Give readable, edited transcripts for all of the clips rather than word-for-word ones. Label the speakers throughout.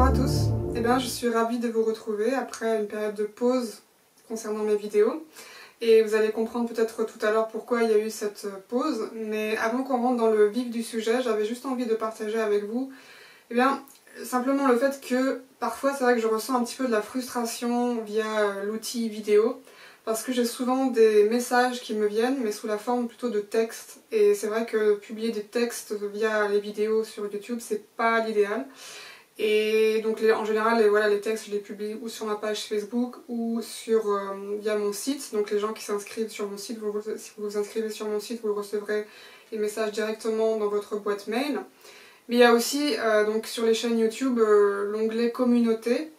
Speaker 1: à tous, je suis ravie de vous retrouver après une période de pause concernant mes vidéos. Et vous allez comprendre peut-être tout à l'heure pourquoi il y a eu cette pause. Mais avant qu'on rentre dans le vif du sujet, j'avais juste envie de partager avec vous simplement le fait que parfois c'est vrai que je ressens un petit peu de la frustration via l'outil vidéo. Parce que j'ai souvent des messages qui me viennent, mais sous la forme plutôt de textes. Et c'est vrai que publier des textes via les vidéos sur YouTube, c'est pas l'idéal. Et donc en général, les textes, je les publie ou sur ma page Facebook ou via mon site. Donc les gens qui s'inscrivent sur mon site, si vous vous inscrivez sur mon site, vous recevrez les messages directement dans votre boîte mail. Mais il y a aussi donc sur les chaînes YouTube l'onglet communauté.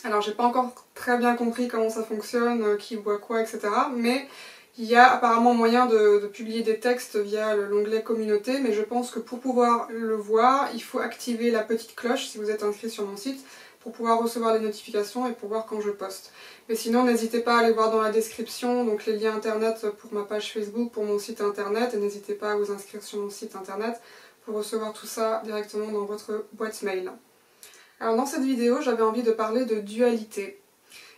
Speaker 1: Alors j'ai pas encore très bien compris comment ça fonctionne, qui voit quoi, etc. Mais il y a apparemment moyen de publier des textes via l'onglet communauté, mais je pense que pour pouvoir le voir, il faut activer la petite cloche si vous êtes inscrit sur mon site pour pouvoir recevoir les notifications et pour voir quand je poste. Mais sinon, n'hésitez pas à aller voir dans la description donc les liens internet pour ma page Facebook, pour mon site internet, et n'hésitez pas à vous inscrire sur mon site internet pour recevoir tout ça directement dans votre boîte mail. Alors dans cette vidéo, j'avais envie de parler de dualité.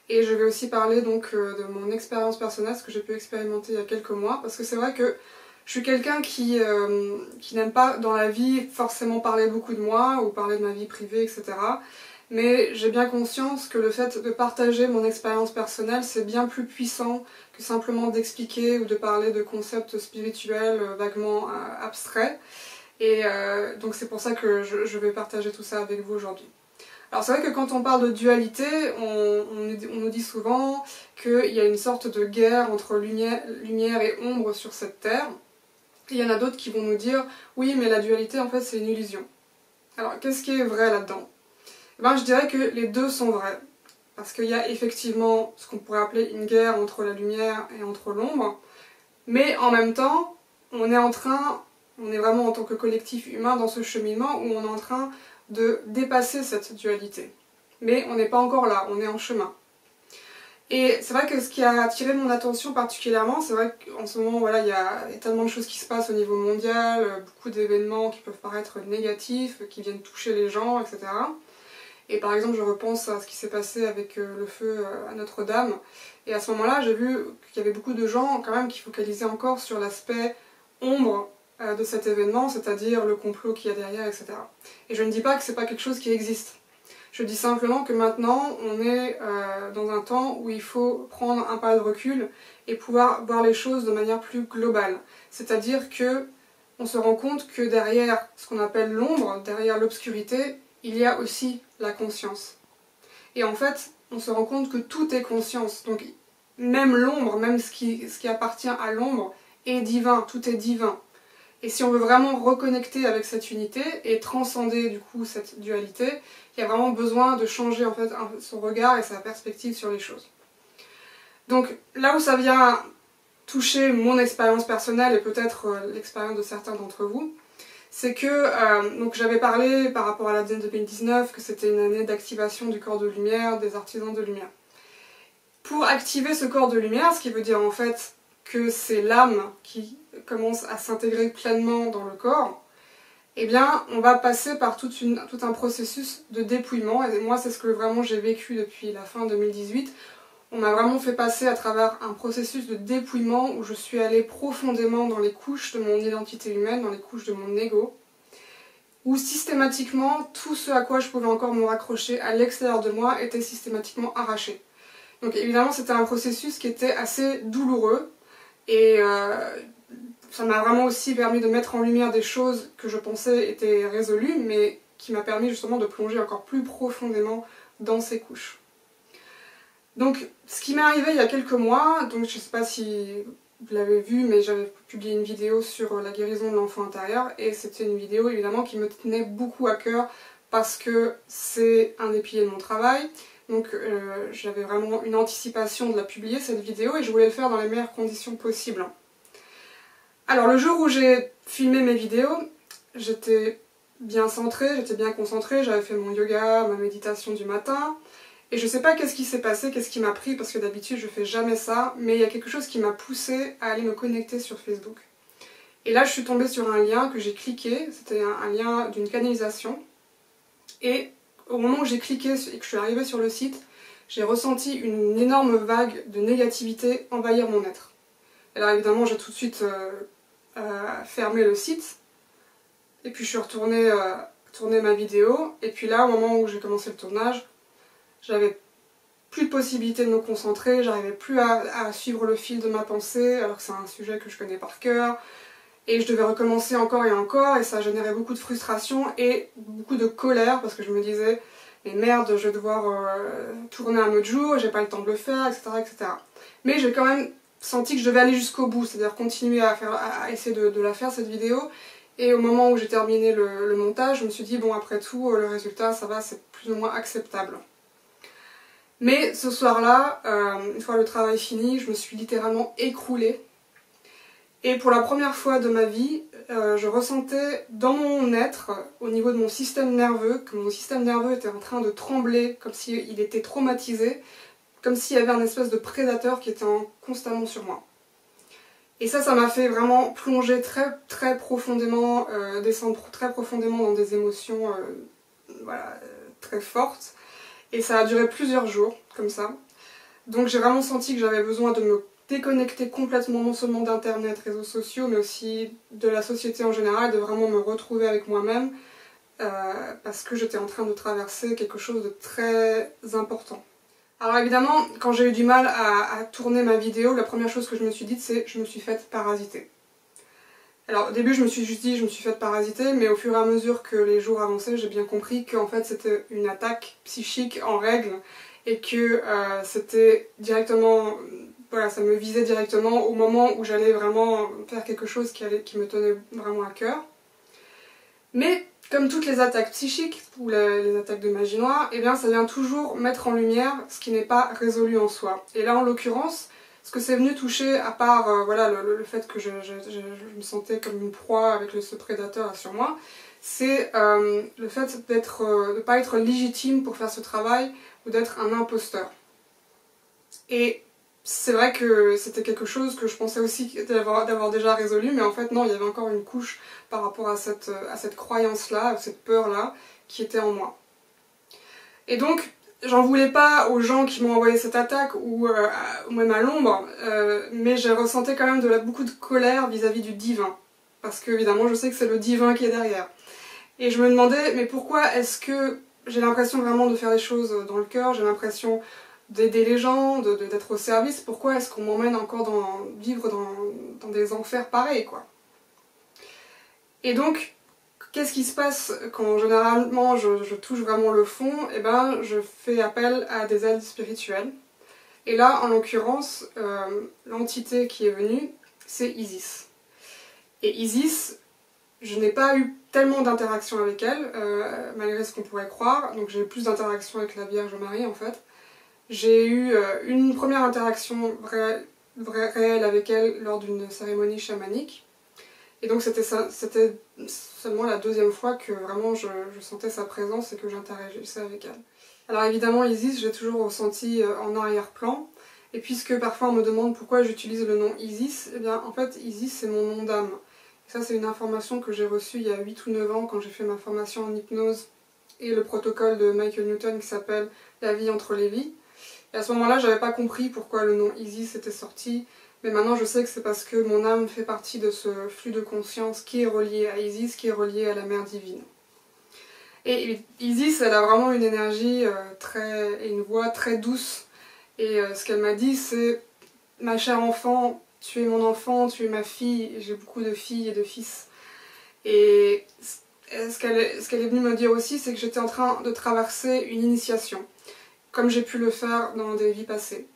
Speaker 1: Et je vais aussi parler donc de mon expérience personnelle, ce que j'ai pu expérimenter il y a quelques mois, parce que c'est vrai que je suis quelqu'un qui n'aime pas dans la vie forcément parler beaucoup de moi, ou parler de ma vie privée, etc. Mais j'ai bien conscience que le fait de partager mon expérience personnelle, c'est bien plus puissant que simplement d'expliquer ou de parler de concepts spirituels vaguement abstraits. Et donc c'est pour ça que je vais partager tout ça avec vous aujourd'hui. Alors c'est vrai que quand on parle de dualité, on nous dit souvent qu'il y a une sorte de guerre entre lumière et ombre sur cette terre. Et il y en a d'autres qui vont nous dire oui mais la dualité en fait c'est une illusion. Alors qu'est-ce qui est vrai là-dedans? Je dirais que les deux sont vrais. Parce qu'il y a effectivement ce qu'on pourrait appeler une guerre entre la lumière et entre l'ombre. Mais en même temps, on est vraiment en tant que collectif humain dans ce cheminement où on est en train de dépasser cette dualité. Mais on n'est pas encore là, on est en chemin. Et c'est vrai que ce qui a attiré mon attention particulièrement, c'est vrai qu'en ce moment, il y a tellement de choses qui se passent au niveau mondial, beaucoup d'événements qui peuvent paraître négatifs, qui viennent toucher les gens, etc. Et par exemple, je repense à ce qui s'est passé avec le feu à Notre-Dame. Et à ce moment-là, j'ai vu qu'il y avait beaucoup de gens quand même qui focalisaient encore sur l'aspect ombre de cet événement, c'est-à-dire le complot qu'il y a derrière, etc. Et je ne dis pas que c'est pas quelque chose qui existe. Je dis simplement que maintenant, on est dans un temps où il faut prendre un pas de recul et pouvoir voir les choses de manière plus globale. C'est-à-dire que on se rend compte que derrière ce qu'on appelle l'ombre, derrière l'obscurité, il y a aussi la conscience. Et en fait, on se rend compte que tout est conscience. Donc même l'ombre, même ce qui appartient à l'ombre, est divin, tout est divin. Et si on veut vraiment reconnecter avec cette unité et transcender du coup cette dualité, il y a vraiment besoin de changer en fait son regard et sa perspective sur les choses. Donc là où ça vient toucher mon expérience personnelle et peut-être l'expérience de certains d'entre vous, c'est que donc j'avais parlé par rapport à l'année 2019 que c'était une année d'activation du corps de lumière, des artisans de lumière. Pour activer ce corps de lumière, ce qui veut dire en fait que c'est l'âme qui commence à s'intégrer pleinement dans le corps, on va passer par tout un processus de dépouillement. Et moi, c'est ce que vraiment j'ai vécu depuis la fin 2018. On m'a vraiment fait passer à travers un processus de dépouillement où je suis allée profondément dans les couches de mon identité humaine, dans les couches de mon ego, où systématiquement, tout ce à quoi je pouvais encore me raccrocher à l'extérieur de moi était systématiquement arraché. Donc évidemment, c'était un processus qui était assez douloureux, et ça m'a vraiment aussi permis de mettre en lumière des choses que je pensais étaient résolues, mais qui m'a permis justement de plonger encore plus profondément dans ces couches. Donc, ce qui m'est arrivé il y a quelques mois, donc je ne sais pas si vous l'avez vu, mais j'avais publié une vidéo sur la guérison de l'enfant intérieur, et c'était une vidéo évidemment qui me tenait beaucoup à cœur parce que c'est un des piliers de mon travail. Donc j'avais vraiment une anticipation de la publier cette vidéo et je voulais le faire dans les meilleures conditions possibles. Alors le jour où j'ai filmé mes vidéos, j'étais bien centrée, j'étais bien concentrée, j'avais fait mon yoga, ma méditation du matin. Et je sais pas qu'est-ce qui s'est passé, qu'est-ce qui m'a pris, parce que d'habitude je fais jamais ça, mais il y a quelque chose qui m'a poussée à aller me connecter sur Facebook. Et là je suis tombée sur un lien que j'ai cliqué, c'était un lien d'une canalisation. Et au moment où j'ai cliqué et que je suis arrivée sur le site, j'ai ressenti une énorme vague de négativité envahir mon être. Et là évidemment j'ai tout de suite fermé le site, et puis je suis retournée tourner ma vidéo, et puis là au moment où j'ai commencé le tournage, j'avais plus de possibilité de me concentrer, j'arrivais plus à suivre le fil de ma pensée, alors que c'est un sujet que je connais par cœur, et je devais recommencer encore et encore, et ça générait beaucoup de frustration et beaucoup de colère, parce que je me disais, mais merde, je vais devoir tourner un autre jour, j'ai pas le temps de le faire, etc. etc. Mais j'ai quand même senti que je devais aller jusqu'au bout, c'est-à-dire continuer à essayer de la faire cette vidéo, et au moment où j'ai terminé le montage, je me suis dit, bon après tout, le résultat, ça va, c'est plus ou moins acceptable. Mais ce soir-là, une fois le travail fini, je me suis littéralement écroulée. Et pour la première fois de ma vie, je ressentais dans mon être, au niveau de mon système nerveux, que mon système nerveux était en train de trembler, comme s'il était traumatisé, comme s'il y avait un espèce de prédateur qui était constamment sur moi. Et ça m'a fait vraiment plonger très profondément, descendre très profondément dans des émotions voilà, très fortes. Et ça a duré plusieurs jours, comme ça. Donc j'ai vraiment senti que j'avais besoin de me déconnecter complètement, non seulement d'internet, réseaux sociaux, mais aussi de la société en général, de vraiment me retrouver avec moi-même, parce que j'étais en train de traverser quelque chose de très important. Alors évidemment, quand j'ai eu du mal à tourner ma vidéo, la première chose que je me suis dite, c'est je me suis faite parasiter. Alors au début je me suis juste dit je me suis faite parasiter, mais au fur et à mesure que les jours avançaient, j'ai bien compris qu'en fait c'était une attaque psychique en règle, et que c'était directement, voilà, ça me visait directement au moment où j'allais vraiment faire quelque chose qui me tenait vraiment à cœur. Mais comme toutes les attaques psychiques ou les attaques de magie noire, eh bien ça vient toujours mettre en lumière ce qui n'est pas résolu en soi. Et là en l'occurrence, ce que c'est venu toucher, à part voilà, le fait que je me sentais comme une proie avec ce prédateur sur moi, c'est le fait de ne pas être légitime pour faire ce travail, ou d'être un imposteur. Et c'est vrai que c'était quelque chose que je pensais aussi d'avoir déjà résolu, mais en fait non, il y avait encore une couche par rapport à cette croyance-là, à cette peur-là, qui était en moi. Et donc, j'en voulais pas aux gens qui m'ont envoyé cette attaque, ou même à l'ombre, mais j'ai ressenti quand même beaucoup de colère vis-à-vis du divin. Parce que, évidemment, je sais que c'est le divin qui est derrière. Et je me demandais, mais pourquoi est-ce que j'ai l'impression vraiment de faire les choses dans le cœur, j'ai l'impression d'aider les gens, d'être au service, pourquoi est-ce qu'on m'emmène encore vivre dans des enfers pareils, quoi. Et donc, qu'est-ce qui se passe quand généralement je touche vraiment le fond? Eh ben, je fais appel à des aides spirituelles. Et là, en l'occurrence, l'entité qui est venue, c'est Isis. Et Isis, je n'ai pas eu tellement d'interactions avec elle, malgré ce qu'on pourrait croire. Donc j'ai eu plus d'interactions avec la Vierge Marie en fait. J'ai eu une première interaction réelle avec elle lors d'une cérémonie chamanique. Et donc c'était seulement la deuxième fois que vraiment je sentais sa présence et que j'interagissais avec elle. Alors évidemment Isis, j'ai toujours ressenti en arrière-plan. Et puisque parfois on me demande pourquoi j'utilise le nom Isis, eh bien en fait Isis c'est mon nom d'âme. Ça c'est une information que j'ai reçue il y a 8 ou 9 ans quand j'ai fait ma formation en hypnose et le protocole de Michael Newton qui s'appelle La vie entre les vies. Et à ce moment-là j'avais pas compris pourquoi le nom Isis était sorti, mais maintenant je sais que c'est parce que mon âme fait partie de ce flux de conscience qui est relié à Isis, qui est relié à la mère divine. Et Isis elle a vraiment une énergie et une voix très douce, et ce qu'elle m'a dit c'est « Ma chère enfant, tu es mon enfant, tu es ma fille, j'ai beaucoup de filles et de fils. » Et ce qu'elle est venue me dire aussi, c'est que j'étais en train de traverser une initiation, comme j'ai pu le faire dans des vies passées.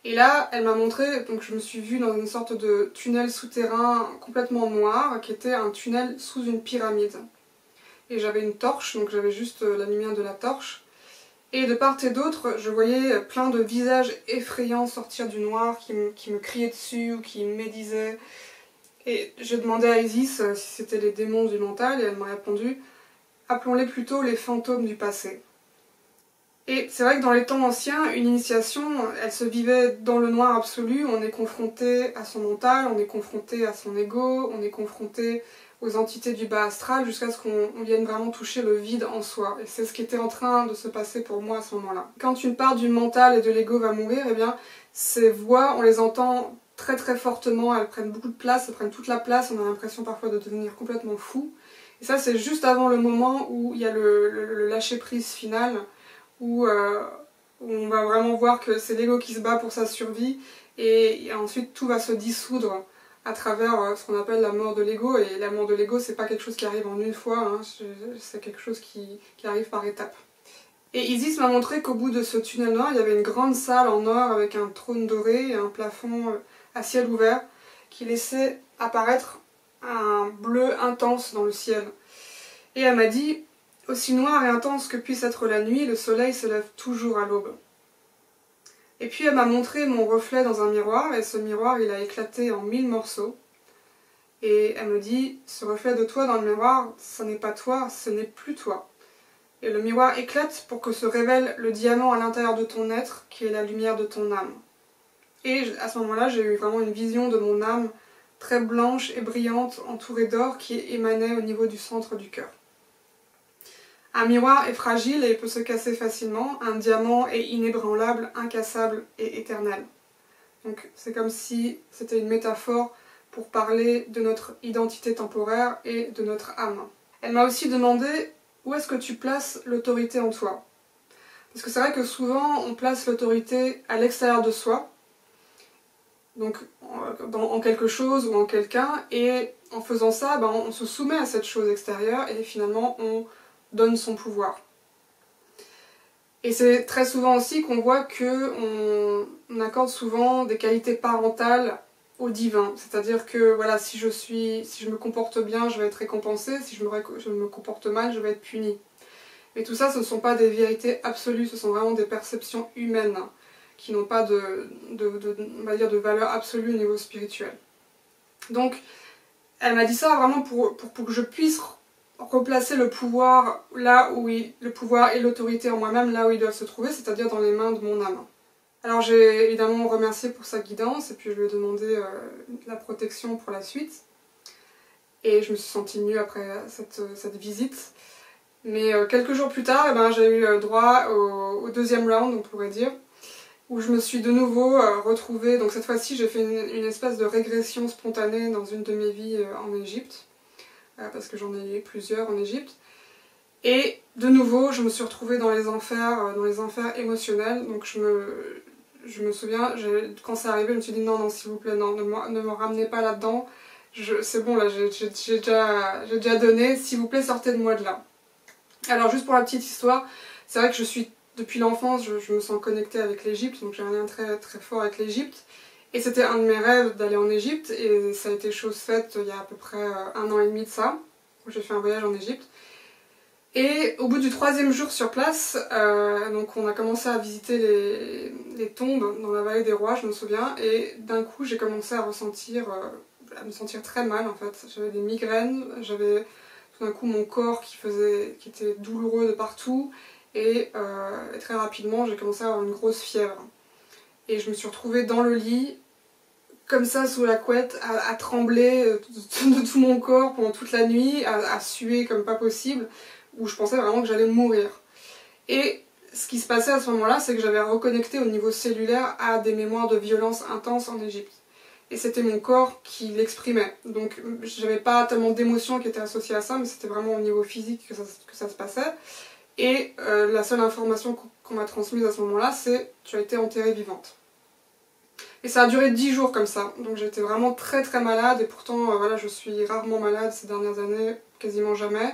Speaker 1: Et là, elle m'a montré, donc je me suis vue dans une sorte de tunnel souterrain complètement noir, qui était un tunnel sous une pyramide. Et j'avais une torche, donc j'avais juste la lumière de la torche. Et de part et d'autre, je voyais plein de visages effrayants sortir du noir, qui me criaient dessus ou qui me médisaient. Et j'ai demandé à Isis si c'était les démons du mental, et elle m'a répondu « Appelons-les plutôt les fantômes du passé ». Et c'est vrai que dans les temps anciens, une initiation, elle se vivait dans le noir absolu, on est confronté à son mental, on est confronté à son ego, on est confronté aux entités du bas astral, jusqu'à ce qu'on vienne vraiment toucher le vide en soi. Et c'est ce qui était en train de se passer pour moi à ce moment-là. Quand une part du mental et de l'ego va mourir, eh bien, ces voix, on les entend très très fortement, elles prennent beaucoup de place, elles prennent toute la place, on a l'impression parfois de devenir complètement fou. Et ça, c'est juste avant le moment où il y a le lâcher-prise final, où on va vraiment voir que c'est l'ego qui se bat pour sa survie, et ensuite tout va se dissoudre à travers ce qu'on appelle la mort de l'ego. Et la mort de l'ego, c'est pas quelque chose qui arrive en une fois, hein, c'est quelque chose qui arrive par étapes. Et Isis m'a montré qu'au bout de ce tunnel noir, il y avait une grande salle en or avec un trône doré et un plafond à ciel ouvert qui laissait apparaître un bleu intense dans le ciel. Et elle m'a dit: aussi noir et intense que puisse être la nuit, le soleil se lève toujours à l'aube. Et puis elle m'a montré mon reflet dans un miroir, et ce miroir il a éclaté en 1000 morceaux. Et elle me dit: ce reflet de toi dans le miroir, ce n'est pas toi, ce n'est plus toi. Et le miroir éclate pour que se révèle le diamant à l'intérieur de ton être, qui est la lumière de ton âme. Et à ce moment-là, j'ai eu vraiment une vision de mon âme très blanche et brillante, entourée d'or, qui émanait au niveau du centre du cœur. Un miroir est fragile et peut se casser facilement, un diamant est inébranlable, incassable et éternel. Donc c'est comme si c'était une métaphore pour parler de notre identité temporaire et de notre âme. Elle m'a aussi demandé: où est-ce que tu places l'autorité en toi? Parce que c'est vrai que souvent on place l'autorité à l'extérieur de soi, donc en quelque chose ou en quelqu'un, et en faisant ça, on se soumet à cette chose extérieure et finalement on donne son pouvoir. Et c'est très souvent aussi qu'on voit qu'on accorde souvent des qualités parentales au divin. C'est-à-dire que voilà, si je me comporte bien, je vais être récompensée, si je me comporte mal, je vais être punie. Mais tout ça, ce ne sont pas des vérités absolues, ce sont vraiment des perceptions humaines qui n'ont pas on va dire, de valeur absolue au niveau spirituel. Donc, elle m'a dit ça vraiment pour que je puisse replacer le pouvoir là où le pouvoir et l'autorité en moi-même là où ils doivent se trouver, c'est-à-dire dans les mains de mon âme. Alors j'ai évidemment remercié pour sa guidance et puis je lui ai demandé la protection pour la suite. Et je me suis sentie mieux après cette visite. Mais quelques jours plus tard, j'ai eu droit au deuxième round, on pourrait dire, où je me suis de nouveau retrouvée. Donc cette fois-ci, j'ai fait une espèce de régression spontanée dans une de mes vies en Égypte. Parce que j'en ai eu plusieurs en Égypte. Et de nouveau, je me suis retrouvée dans les enfers émotionnels. Donc je me souviens, quand c'est arrivé, je me suis dit: non, s'il vous plaît, non, ne me ramenez pas là-dedans. C'est bon, là, j'ai déjà donné, s'il vous plaît, sortez de moi de là. Alors juste pour la petite histoire, c'est vrai que depuis l'enfance, je me sens connectée avec l'Égypte, donc j'ai un lien très très fort avec l'Égypte. Et c'était un de mes rêves d'aller en Égypte, et ça a été chose faite il y a à peu près 1 an et demi de ça, où j'ai fait un voyage en Égypte. Et au bout du 3e jour sur place, donc on a commencé à visiter les tombes dans la vallée des rois, je me souviens, et d'un coup j'ai commencé à me sentir très mal en fait. J'avais des migraines, j'avais tout d'un coup mon corps qui était douloureux de partout, et très rapidement j'ai commencé à avoir une grosse fièvre. Et je me suis retrouvée dans le lit, comme ça sous la couette, à trembler de tout mon corps pendant toute la nuit, à suer comme pas possible, où je pensais vraiment que j'allais mourir. Et ce qui se passait à ce moment-là, c'est que j'avais reconnecté au niveau cellulaire à des mémoires de violence intense en Égypte. Et c'était mon corps qui l'exprimait. Donc j'avais pas tellement d'émotions qui étaient associées à ça, mais c'était vraiment au niveau physique que ça se passait. Et la seule information qu'on m'a transmise à ce moment-là, c'est: tu as été enterrée vivante. Et ça a duré 10 jours comme ça, donc j'étais vraiment très très malade, et pourtant voilà, je suis rarement malade ces dernières années, quasiment jamais,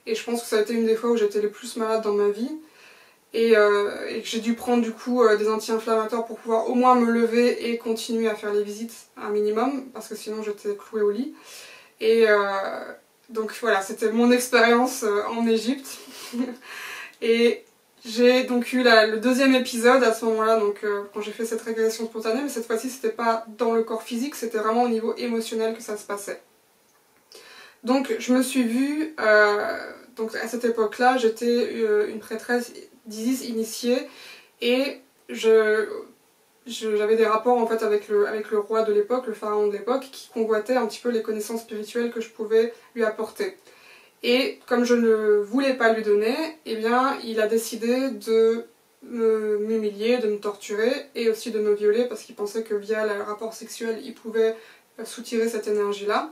Speaker 1: et je pense que ça a été une des fois où j'étais le plus malade dans ma vie, et que j'ai dû prendre du coup des anti-inflammatoires pour pouvoir au moins me lever et continuer à faire les visites un minimum, parce que sinon j'étais clouée au lit. Et donc voilà, c'était mon expérience en Égypte. Et j'ai donc eu le 2e épisode à ce moment-là, donc quand j'ai fait cette régression spontanée, mais cette fois-ci c'était pas dans le corps physique, c'était vraiment au niveau émotionnel que ça se passait. Donc je me suis vue, donc à cette époque-là, j'étais une prêtresse d'Isis initié, et j'avais des rapports en fait avec le roi de l'époque, le pharaon de l'époque, qui convoitait un petit peu les connaissances spirituelles que je pouvais lui apporter. Et comme je ne voulais pas lui donner, eh bien il a décidé de m'humilier, de me torturer et aussi de me violer parce qu'il pensait que via le rapport sexuel il pouvait soutirer cette énergie-là.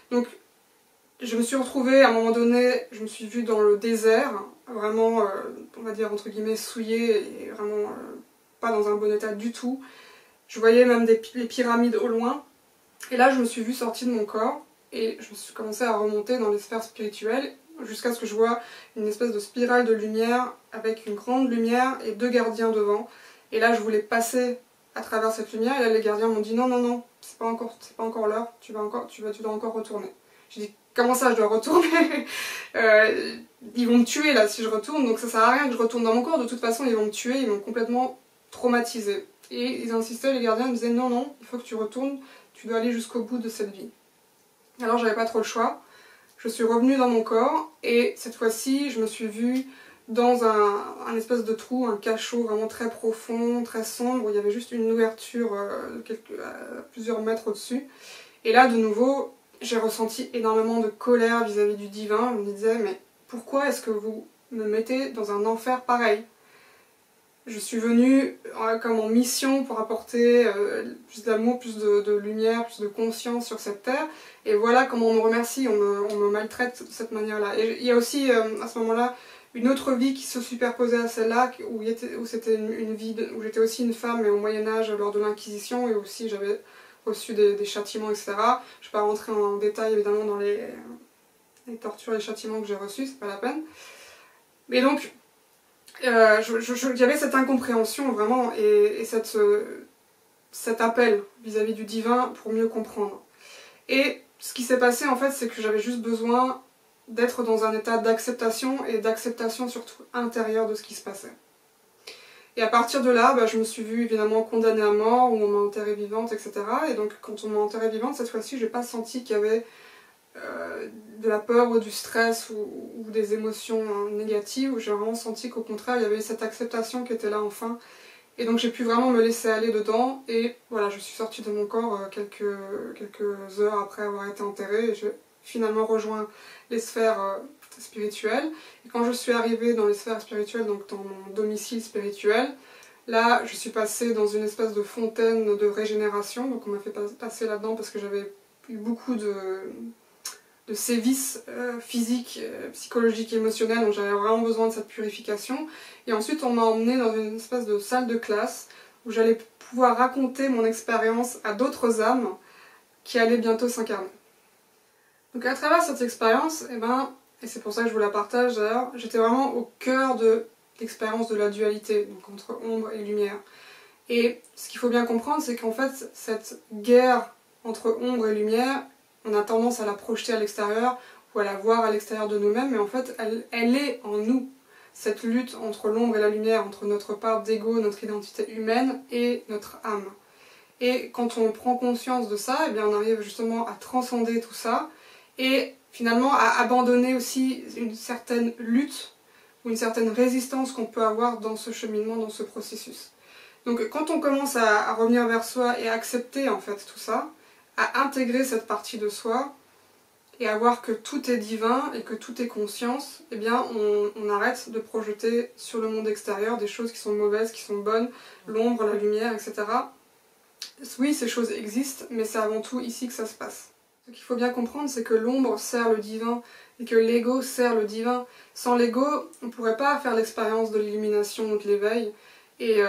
Speaker 1: Donc je me suis retrouvée à un moment donné, je me suis vue dans le désert, vraiment, on va dire entre guillemets souillée et vraiment pas dans un bon état du tout. Je voyais même les pyramides au loin. Et là je me suis vue sortie de mon corps et je me suis commencé à remonter dans les sphères spirituelles jusqu'à ce que je vois une espèce de spirale de lumière avec une grande lumière et 2 gardiens devant. Et là je voulais passer à travers cette lumière et là les gardiens m'ont dit non non non, c'est pas encore l'heure, tu dois encore retourner. J'ai dit comment ça je dois retourner ils vont me tuer là si je retourne, donc ça sert à rien que je retourne dans mon corps, de toute façon ils vont me tuer, ils m'ont complètement traumatisée. Et ils insistaient, les gardiens me disaient non non, il faut que tu retournes, tu dois aller jusqu'au bout de cette vie. Alors j'avais pas trop le choix, je suis revenue dans mon corps et cette fois-ci je me suis vue dans un espèce de trou, un cachot vraiment très profond, très sombre, où il y avait juste une ouverture plusieurs mètres au-dessus. Et là de nouveau j'ai ressenti énormément de colère vis-à-vis du divin. Je me disais mais pourquoi est-ce que vous me mettez dans un enfer pareil? Je suis venue comme en mission pour apporter plus d'amour, plus de lumière, plus de conscience sur cette terre. Et voilà comment on me remercie, on me maltraite de cette manière-là. Et il y a aussi à ce moment-là une autre vie qui se superposait à celle-là, où c'était une vie où j'étais aussi une femme, mais au Moyen-Âge lors de l'Inquisition, et aussi j'avais reçu des châtiments, etc. Je ne vais pas rentrer en détail évidemment dans les tortures et les châtiments que j'ai reçus, c'est pas la peine. Mais donc, j'avais cette incompréhension vraiment et cet appel vis-à-vis du divin pour mieux comprendre. Et ce qui s'est passé en fait, c'est que j'avais juste besoin d'être dans un état d'acceptation et d'acceptation surtout intérieure de ce qui se passait. Et à partir de là, je me suis vue évidemment condamnée à mort, ou on m'a enterrée vivante, etc. Et donc quand on m'a enterrée vivante, cette fois-ci, j'ai pas senti qu'il y avait de la peur ou du stress ou des émotions négatives, où j'ai vraiment senti qu'au contraire il y avait cette acceptation qui était là enfin, et donc j'ai pu vraiment me laisser aller dedans. Et voilà, je suis sortie de mon corps quelques heures après avoir été enterrée et j'ai finalement rejoint les sphères spirituelles. Et quand je suis arrivée dans les sphères spirituelles, donc dans mon domicile spirituel, là je suis passée dans une espèce de fontaine de régénération. Donc on m'a fait passer là-dedans parce que j'avais eu beaucoup de sévices physiques, psychologiques et émotionnels, donc j'avais vraiment besoin de cette purification. Et ensuite on m'a emmenée dans une espèce de salle de classe où j'allais pouvoir raconter mon expérience à d'autres âmes qui allaient bientôt s'incarner. Donc à travers cette expérience, et c'est pour ça que je vous la partage d'ailleurs, j'étais vraiment au cœur de l'expérience de la dualité, donc entre ombre et lumière. Et ce qu'il faut bien comprendre, c'est qu'en fait cette guerre entre ombre et lumière, on a tendance à la projeter à l'extérieur ou à la voir à l'extérieur de nous-mêmes, mais en fait elle est en nous, cette lutte entre l'ombre et la lumière, entre notre part d'ego, notre identité humaine et notre âme. Et quand on prend conscience de ça, on arrive justement à transcender tout ça et finalement à abandonner aussi une certaine lutte ou une certaine résistance qu'on peut avoir dans ce cheminement, dans ce processus. Donc quand on commence à revenir vers soi et à accepter en fait tout ça, à intégrer cette partie de soi et à voir que tout est divin et que tout est conscience, on arrête de projeter sur le monde extérieur des choses qui sont mauvaises, qui sont bonnes, l'ombre, la lumière, etc. Oui, ces choses existent, mais c'est avant tout ici que ça se passe. Ce qu'il faut bien comprendre, c'est que l'ombre sert le divin et que l'ego sert le divin. Sans l'ego, on ne pourrait pas faire l'expérience de l'illumination ou de l'éveil, et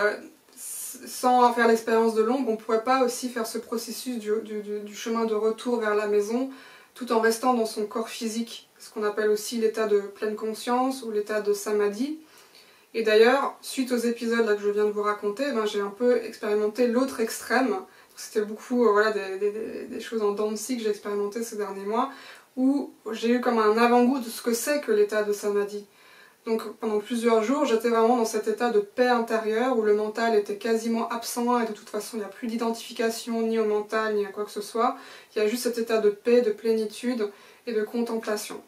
Speaker 1: sans faire l'expérience de l'ombre, on ne pourrait pas aussi faire ce processus du chemin de retour vers la maison, tout en restant dans son corps physique, ce qu'on appelle aussi l'état de pleine conscience ou l'état de samadhi. Et d'ailleurs, suite aux épisodes là que je viens de vous raconter, j'ai un peu expérimenté l'autre extrême. C'était beaucoup des choses en dents de scie que j'ai expérimenté ces derniers mois, où j'ai eu comme un avant-goût de ce que c'est que l'état de samadhi. Donc pendant plusieurs jours, j'étais vraiment dans cet état de paix intérieure où le mental était quasiment absent et de toute façon il n'y a plus d'identification ni au mental ni à quoi que ce soit. Il y a juste cet état de paix, de plénitude et de contemplation.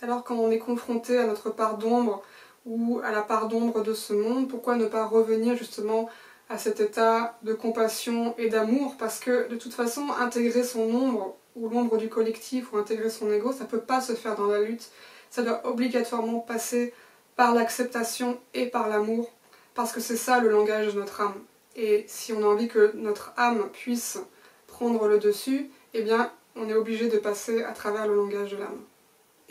Speaker 1: Alors quand on est confronté à notre part d'ombre, ou à la part d'ombre de ce monde, pourquoi ne pas revenir justement à cet état de compassion et d'amour, parce que de toute façon, intégrer son ombre, ou l'ombre du collectif, ou intégrer son ego, ça ne peut pas se faire dans la lutte, ça doit obligatoirement passer par l'acceptation et par l'amour, parce que c'est ça le langage de notre âme. Et si on a envie que notre âme puisse prendre le dessus, eh bien, on est obligé de passer à travers le langage de l'âme.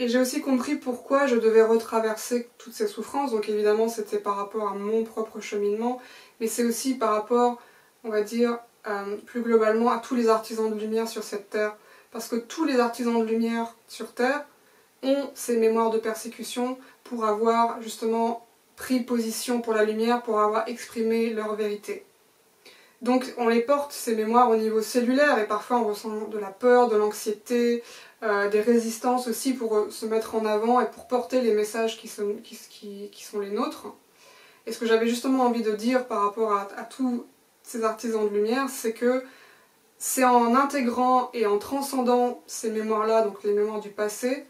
Speaker 1: Et j'ai aussi compris pourquoi je devais retraverser toutes ces souffrances, donc évidemment c'était par rapport à mon propre cheminement, mais c'est aussi par rapport, on va dire, plus globalement à tous les artisans de lumière sur cette terre, parce que tous les artisans de lumière sur terre ont ces mémoires de persécution pour avoir justement pris position pour la lumière, pour avoir exprimé leur vérité. Donc on les porte, ces mémoires, au niveau cellulaire, et parfois on ressent de la peur, de l'anxiété, des résistances aussi pour se mettre en avant et pour porter les messages qui sont les nôtres. Et ce que j'avais justement envie de dire par rapport à tous ces artisans de lumière, c'est que c'est en intégrant et en transcendant ces mémoires-là, donc les mémoires du passé,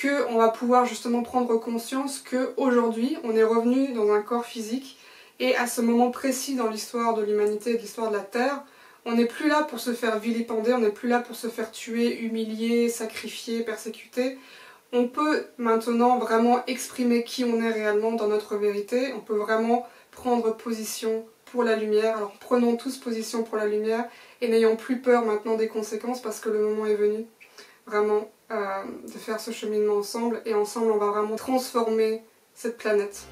Speaker 1: qu'on va pouvoir justement prendre conscience qu'aujourd'hui, on est revenu dans un corps physique, et à ce moment précis dans l'histoire de l'humanité et de l'histoire de la Terre, on n'est plus là pour se faire vilipender, on n'est plus là pour se faire tuer, humilier, sacrifier, persécuter. On peut maintenant vraiment exprimer qui on est réellement dans notre vérité, on peut vraiment prendre position pour la lumière. Alors prenons tous position pour la lumière et n'ayons plus peur maintenant des conséquences parce que le moment est venu vraiment de faire ce cheminement ensemble, et ensemble on va vraiment transformer cette planète.